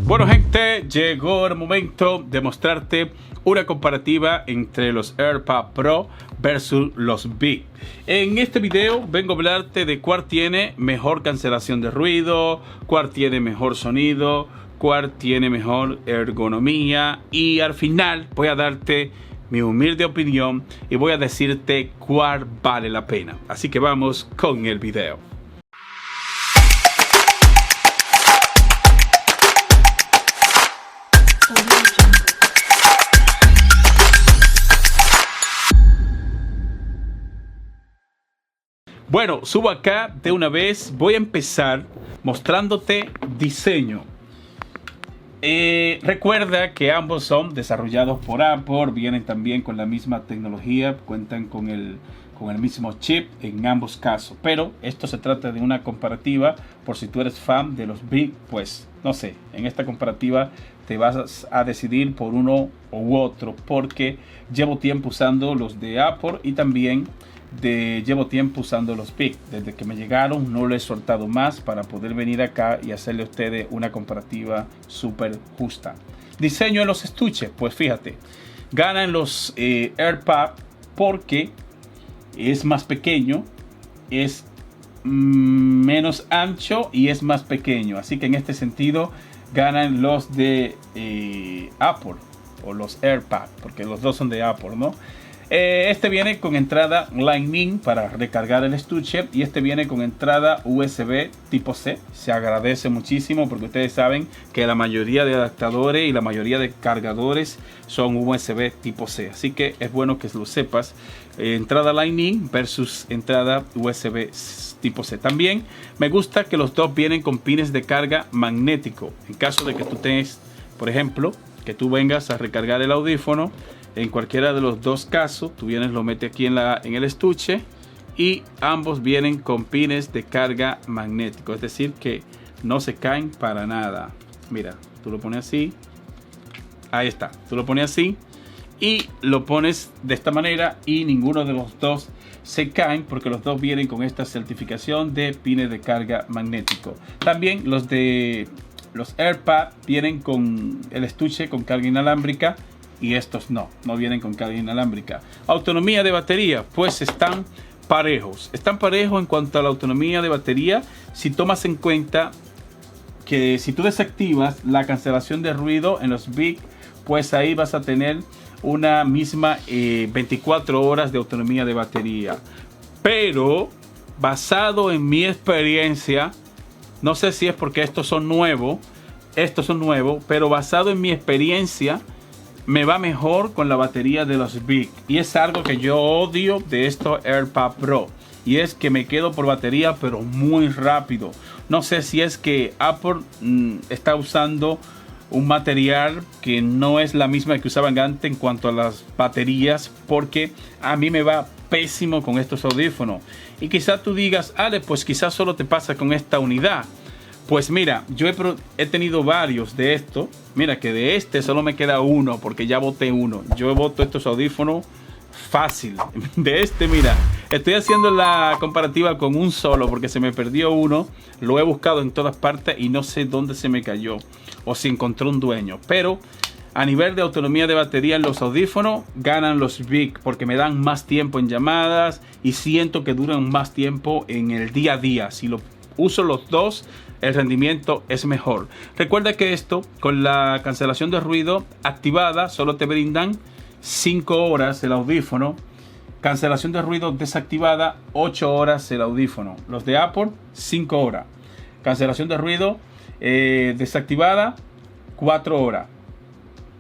Bueno, gente, llegó el momento de mostrarte una comparativa entre los AirPods Pro versus los Beats. En este video vengo a hablarte de cuál tiene mejor cancelación de ruido, cuál tiene mejor sonido, cuál tiene mejor ergonomía, y al final voy a darte mi humilde opinión y voy a decirte cuál vale la pena. Así que vamos con el video. Bueno, subo acá de una vez. Voy a empezar mostrándote diseño. Recuerda que ambos son desarrollados por Apple, vienen también con la misma tecnología, cuentan con el mismo chip en ambos casos. Pero esto se trata de una comparativa, por si tú eres fan de los Beats, pues no sé, en esta comparativa te vas a decidir por uno u otro, porque llevo tiempo usando los de Apple y también llevo tiempo usando los Beats. Desde que me llegaron no lo he soltado más para poder venir acá y hacerle a ustedes una comparativa súper justa. Diseño en los estuches, pues fíjate, ganan los AirPods porque es más pequeño, es menos ancho y es más pequeño. Así que en este sentido ganan los de Apple o los AirPods, porque los dos son de Apple, ¿no? Este viene con entrada Lightning para recargar el estuche y este viene con entrada USB tipo C. Se agradece muchísimo porque ustedes saben que la mayoría de adaptadores y la mayoría de cargadores son USB tipo C. Así que es bueno que lo sepas. Entrada Lightning versus entrada USB tipo C. También me gusta que los dos vienen con pines de carga magnético. En caso de que tú tengas, por ejemplo, que tú vengas a recargar el audífono, en cualquiera de los dos casos, tú vienes, lo metes aquí en el estuche y ambos vienen con pines de carga magnético. Es decir, que no se caen para nada. Mira, tú lo pones así. Ahí está. Tú lo pones así y lo pones de esta manera y ninguno de los dos se caen porque los dos vienen con esta certificación de pines de carga magnético. También los AirPods vienen con el estuche con carga inalámbrica. Y estos no vienen con carga inalámbrica. Autonomía de batería, pues están parejos. Están parejos en cuanto a la autonomía de batería. Si tomas en cuenta que si tú desactivas la cancelación de ruido en los Beats, pues ahí vas a tener una misma 24 horas de autonomía de batería. Pero basado en mi experiencia, no sé si es porque estos son nuevos, pero basado en mi experiencia, me va mejor con la batería de los Beats. Y es algo que yo odio de estos AirPods Pro. Y es que me quedo por batería, pero muy rápido. No sé si es que Apple está usando un material que no es la misma que usaban antes en cuanto a las baterías. Porque a mí me va pésimo con estos audífonos. Y quizás tú digas, Ale, pues quizás solo te pasa con esta unidad. Pues mira, yo he tenido varios de estos. Mira que de este solo me queda uno porque ya boté uno. Yo boto estos audífonos fácil. De este, mira, estoy haciendo la comparativa con un solo porque se me perdió uno. Lo he buscado en todas partes y no sé dónde se me cayó o si encontró un dueño. Pero a nivel de autonomía de batería en los audífonos ganan los Beats porque me dan más tiempo en llamadas y siento que duran más tiempo en el día a día. Si lo uso los dos, el rendimiento es mejor. Recuerda que esto con la cancelación de ruido activada solo te brindan 5 horas el audífono. Cancelación de ruido desactivada 8 horas el audífono. Los de Apple 5 horas. Cancelación de ruido desactivada 4 horas.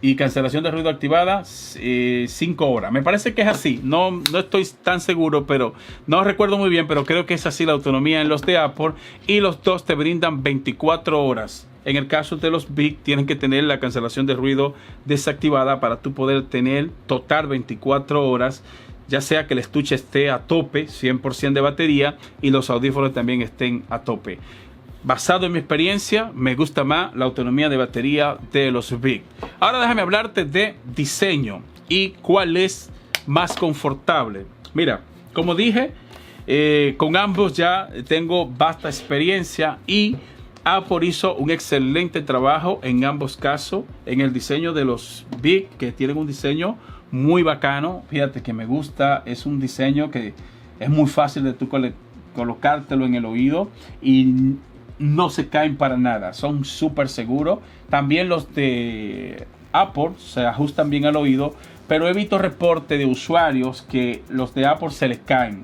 Y cancelación de ruido activada 5 horas. Me parece que es así. No estoy tan seguro, pero no recuerdo muy bien. Pero creo que es así la autonomía en los de Apple. Y los dos te brindan 24 horas. En el caso de los Beats tienen que tener la cancelación de ruido desactivada para tú poder tener total 24 horas. Ya sea que el estuche esté a tope, 100% de batería. Y los audífonos también estén a tope. Basado en mi experiencia, me gusta más la autonomía de batería de los Beats. Ahora déjame hablarte de diseño y cuál es más confortable. Mira, como dije, con ambos ya tengo vasta experiencia y Apple hizo un excelente trabajo en ambos casos, en el diseño de los Beats, que tienen un diseño muy bacano. Fíjate que me gusta, es un diseño que es muy fácil de tú colocártelo en el oído y no se caen para nada, son súper seguros. También los de Apple se ajustan bien al oído, pero he visto reportes de usuarios que los de Apple se les caen.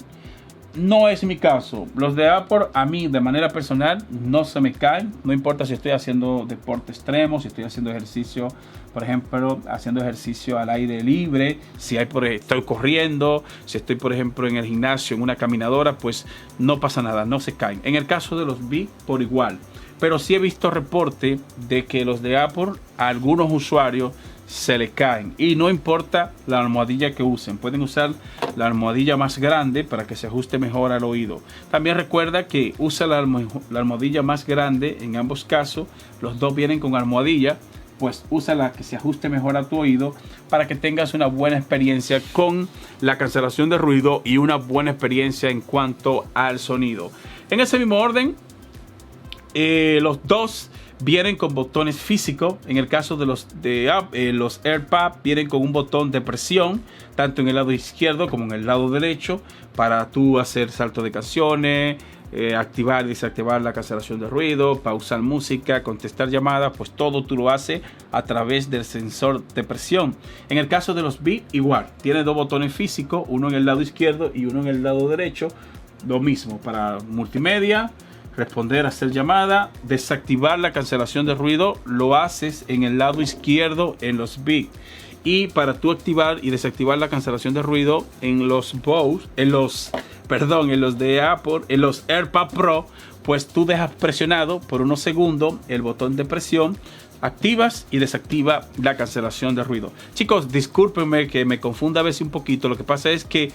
No es mi caso. Los de Apple a mí de manera personal no se me caen. No importa si estoy haciendo deporte extremo, si estoy haciendo ejercicio, por ejemplo, haciendo ejercicio al aire libre, si estoy corriendo, si estoy por ejemplo en el gimnasio, en una caminadora, pues no pasa nada, no se caen. En el caso de los Beats por igual. Pero sí he visto reporte de que los de Apple a algunos usuarios se le caen, y no importa la almohadilla que usen, pueden usar la almohadilla más grande para que se ajuste mejor al oído. También recuerda que usa la almohadilla más grande en ambos casos, los dos vienen con almohadilla, pues usa la que se ajuste mejor a tu oído para que tengas una buena experiencia con la cancelación de ruido y una buena experiencia en cuanto al sonido. En ese mismo orden, los dos vienen con botones físicos. En el caso de los AirPods vienen con un botón de presión tanto en el lado izquierdo como en el lado derecho para tú hacer salto de canciones, activar y desactivar la cancelación de ruido, pausar música, contestar llamadas, pues todo tú lo haces a través del sensor de presión. En el caso de los Beats igual, tiene dos botones físicos, uno en el lado izquierdo y uno en el lado derecho. Lo mismo para multimedia, responder, hacer llamada, desactivar la cancelación de ruido, lo haces en el lado izquierdo en los Beats. Y para tú activar y desactivar la cancelación de ruido en los de Apple, en los AirPods Pro, pues tú dejas presionado por unos segundos el botón de presión, activas y desactiva la cancelación de ruido. Chicos, discúlpenme que me confunda a veces un poquito. Lo que pasa es que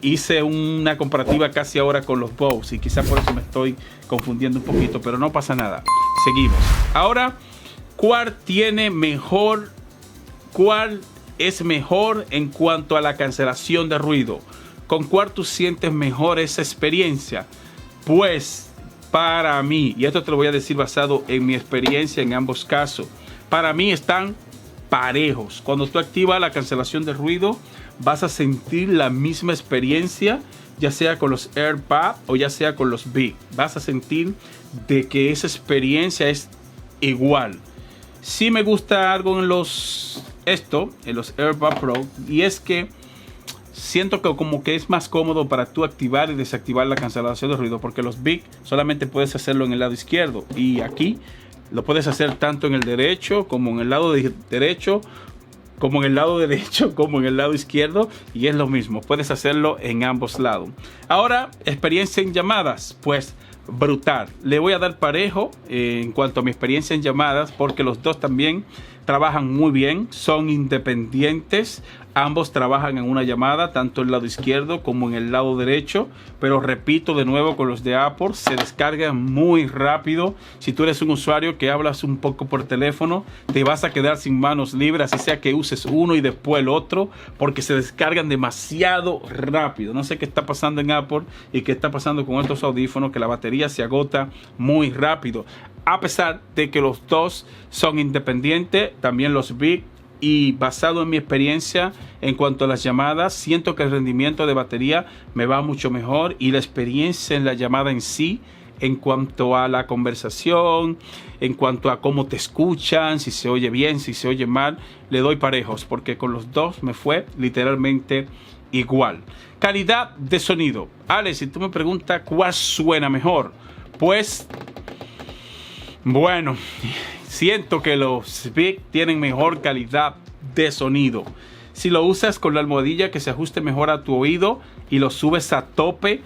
hice una comparativa casi ahora con los Bose y quizá por eso me estoy confundiendo un poquito, pero no pasa nada. Seguimos. Ahora, ¿cuál es mejor en cuanto a la cancelación de ruido? ¿Con cuál tú sientes mejor esa experiencia? Pues para mí, y esto te lo voy a decir basado en mi experiencia en ambos casos, para mí están parejos. Cuando tú activas la cancelación de ruido, vas a sentir la misma experiencia, ya sea con los AirPods o ya sea con los Beats. Vas a sentir de que esa experiencia es igual. Sí me gusta algo en los AirPods Pro, y es que siento que como que es más cómodo para tú activar y desactivar la cancelación de ruido, porque los Beats solamente puedes hacerlo en el lado izquierdo, y aquí lo puedes hacer tanto en el derecho como en el lado derecho, como en el lado derecho, como en el lado izquierdo, y es lo mismo, puedes hacerlo en ambos lados. Ahora, experiencia en llamadas, pues brutal. Le voy a dar parejo en cuanto a mi experiencia en llamadas, porque los dos también trabajan muy bien, son independientes. Ambos trabajan en una llamada, tanto en el lado izquierdo como en el lado derecho. Pero repito de nuevo, con los de Apple se descargan muy rápido. Si tú eres un usuario que hablas un poco por teléfono, te vas a quedar sin manos libres, así sea que uses uno y después el otro, porque se descargan demasiado rápido. No sé qué está pasando en Apple y qué está pasando con estos audífonos, que la batería se agota muy rápido. A pesar de que los dos son independientes, también los Beats, y basado en mi experiencia en cuanto a las llamadas, siento que el rendimiento de batería me va mucho mejor, y la experiencia en la llamada en sí, en cuanto a la conversación, en cuanto a cómo te escuchan, si se oye bien, si se oye mal, le doy parejos, porque con los dos me fue literalmente igual. Calidad de sonido. Alex, si tú me preguntas cuál suena mejor, pues bueno, siento que los Beats tienen mejor calidad de sonido. Si lo usas con la almohadilla que se ajuste mejor a tu oído y lo subes a tope,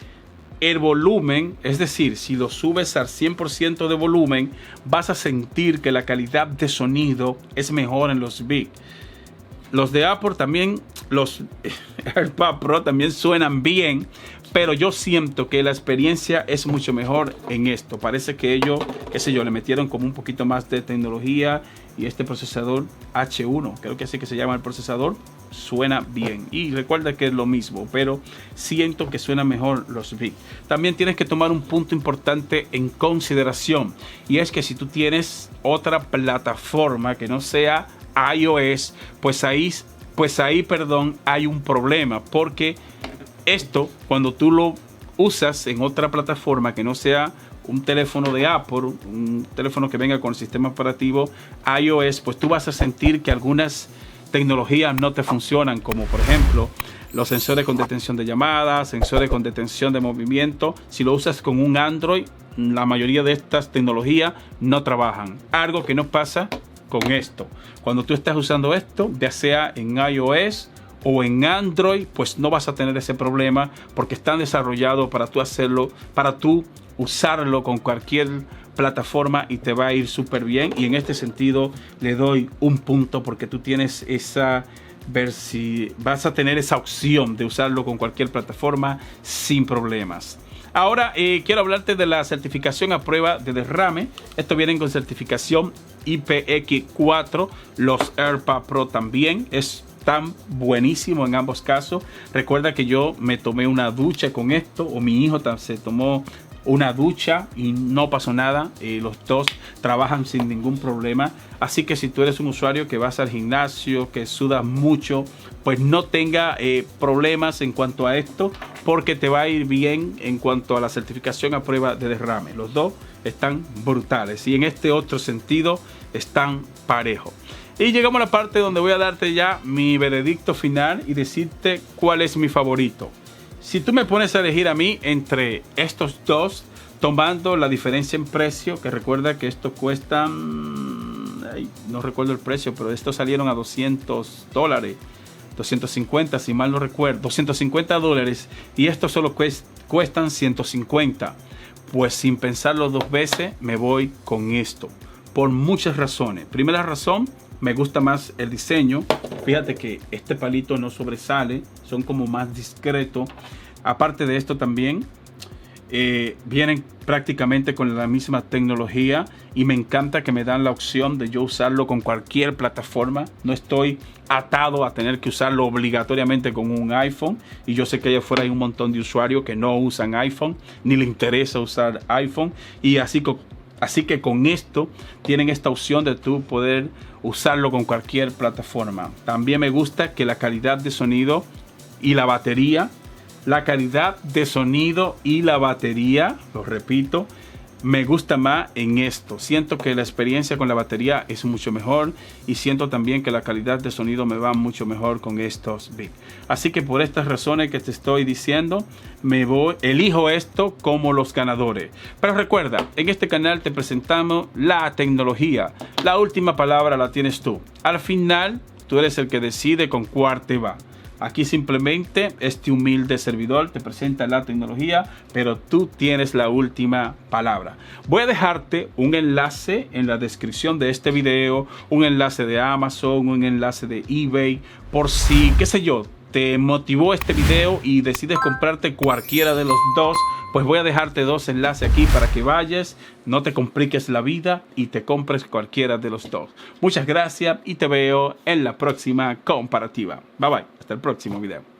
el volumen, es decir, si lo subes al 100% de volumen, vas a sentir que la calidad de sonido es mejor en los Beats. Los de Apple también, los AirPods Pro también suenan bien, pero yo siento que la experiencia es mucho mejor en esto. Parece que ellos, qué sé yo, le metieron como un poquito más de tecnología, y este procesador H1, creo que así que se llama el procesador, suena bien. Y recuerda que es lo mismo, pero siento que suena mejor los Beats. También tienes que tomar un punto importante en consideración, y es que si tú tienes otra plataforma que no sea iOS, pues ahí hay un problema, porque esto, cuando tú lo usas en otra plataforma que no sea un teléfono de Apple, un teléfono que venga con el sistema operativo iOS, pues tú vas a sentir que algunas tecnologías no te funcionan, como por ejemplo los sensores con detención de llamadas, sensores con detención de movimiento. Si lo usas con un Android, la mayoría de estas tecnologías no trabajan. Algo que no pasa con esto. Cuando tú estás usando esto, ya sea en iOS o en Android, pues no vas a tener ese problema, porque están desarrollados para tú hacerlo, para tú usarlo con cualquier plataforma, y te va a ir súper bien. Y en este sentido le doy un punto, porque tú tienes esa, ver si vas a tener esa opción de usarlo con cualquier plataforma sin problemas. Ahora quiero hablarte de la certificación a prueba de derrame. Estos vienen con certificación IPX4. Los AirPods Pro también están buenísimos en ambos casos. Recuerda que yo me tomé una ducha con esto, o mi hijo se tomó una ducha y no pasó nada. Los dos trabajan sin ningún problema. Así que si tú eres un usuario que vas al gimnasio, que sudas mucho, pues no tenga problemas en cuanto a esto, porque te va a ir bien en cuanto a la certificación a prueba de derrame. Los dos están brutales, y en este otro sentido están parejos. Y llegamos a la parte donde voy a darte ya mi veredicto final y decirte cuál es mi favorito. Si tú me pones a elegir a mí entre estos dos, tomando la diferencia en precio, que recuerda que estos cuestan, no recuerdo el precio, pero estos salieron a $200, 250 si mal no recuerdo, $250, y estos solo cuestan 150. Pues sin pensarlo dos veces me voy con esto, por muchas razones. Primera razón, me gusta más el diseño. Fíjate que este palito no sobresale, son como más discretos. Aparte de esto también vienen prácticamente con la misma tecnología, y me encanta que me dan la opción de yo usarlo con cualquier plataforma. No estoy atado a tener que usarlo obligatoriamente con un iPhone, y yo sé que allá afuera hay un montón de usuarios que no usan iPhone ni les interesa usar iPhone, y así que con esto tienen esta opción de tú poder usarlo con cualquier plataforma. También me gusta que la calidad de sonido y la batería, lo repito, me gusta más en esto. Siento que la experiencia con la batería es mucho mejor, y siento también que la calidad de sonido me va mucho mejor con estos Beats. Así que por estas razones que te estoy diciendo, elijo esto como los ganadores. Pero recuerda, en este canal te presentamos la tecnología. La última palabra la tienes tú. Al final, tú eres el que decide con cuál te va. Aquí simplemente este humilde servidor te presenta la tecnología, pero tú tienes la última palabra. Voy a dejarte un enlace en la descripción de este video, un enlace de Amazon, un enlace de eBay, por si, qué sé yo, te motivó este video y decides comprarte cualquiera de los dos. Pues voy a dejarte dos enlaces aquí para que vayas, no te compliques la vida y te compres cualquiera de los dos. Muchas gracias y te veo en la próxima comparativa. Bye bye, hasta el próximo video.